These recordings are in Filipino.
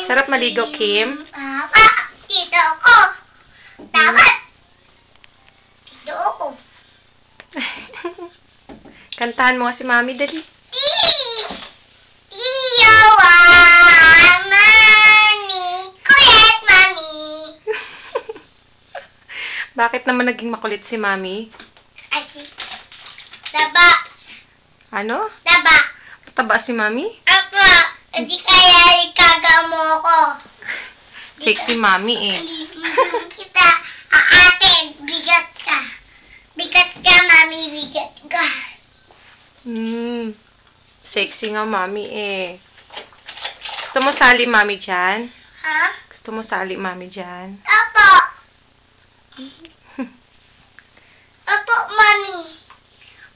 Sarap maligo, Kim. Papa, dito ako. Dapat. Dito ako. Kantahan mo nga si Mami, dali. Bakit naman naging makulit si Mami? Taba. Ano? Taba. Mataba si Mami? Apa, hindi kaya ikaga mo ako. Sexy Mami eh. Kita, aatin, bigat ka. Bigat ka, Mami, bigat ka. Sexy nga Mami eh. Gusto mo sali Mami dyan? Ha? Gusto mo sali Mami dyan? Apo. Opo, Mami.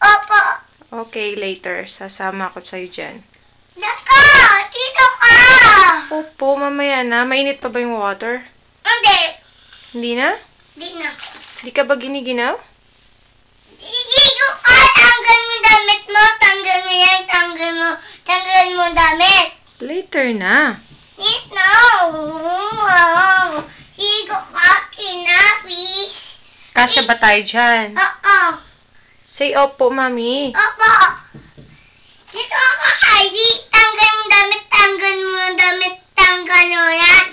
Opo. Okay, later. Sasama ako sa'yo dyan. Naka! Dito ka! Opo, mamaya na. Mainit pa ba yung water? Hindi. Hindi na? Hindi na. Hindi ka ba giniginaw? Dito ka! Tanggal mo damit mo. Tanggal mo yan. Tanggal mo. Tanggal mo damit. Later na. Dito. Wow. Dito ka, kinapi. Kasya ba tayo dyan? Oo. Say opo, Mami. Opo. Dito ako, Heidi. Tanggal mo damit. Tanggal mo damit. Tanggal mo yan.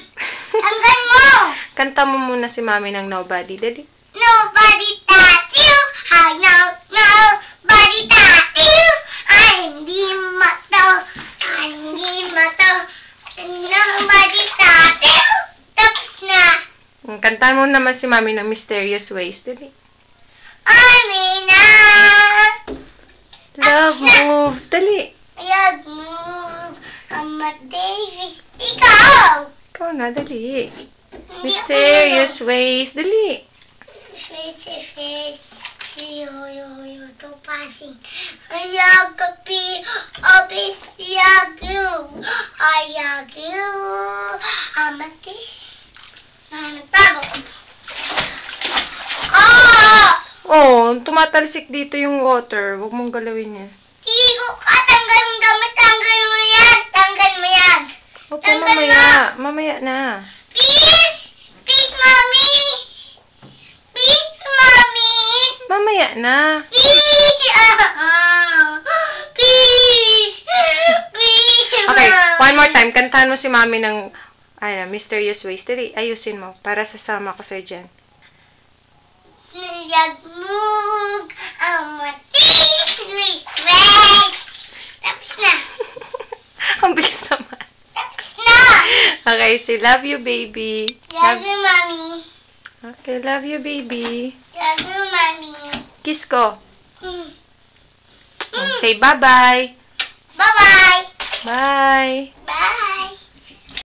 Tanggal mo. Kanta mo muna si Mami ng Nobody. Dali. Nobody touch you. I know. Nobody touch you. Ay, hindi mato. Ay, hindi mato. Nobody touch you. Tapos na. Kantahan mo naman si Mami ng Mysterious Ways. Dali. Amina. Love move. Dali. Love move. I'm a Daisy. Ikaw. Ikaw na, dali. Mysterious Ways. Dali. Face. Yo, topazing. Ayagapi, abis, yagu. Ayagu. Amati. Nagtago. Oh, tumatalsik dito yung water. Huwag mong galawin yan. Igo ka, tanggal mo damit, tanggal mo yan. Tanggal mo yan. Opo, Tanggal mamaya. Mamaya na. Please! Please, Mommy! Please, Mommy! Mamaya na. Please! Please! Please, Okay, Mommy! one more time. Kantahan mo si Mami ng Mysterious Ways. Dali, ayusin mo para sasama ko sa'yo dyan. Yagmug, amatay, wag. Tapos na. Ang bilis naman. Tapos na. Okay, say love you, baby. Love you, Mommy. Okay, love you, baby. Love you, Mommy. Kiss ko. Say bye-bye. Bye-bye. Bye.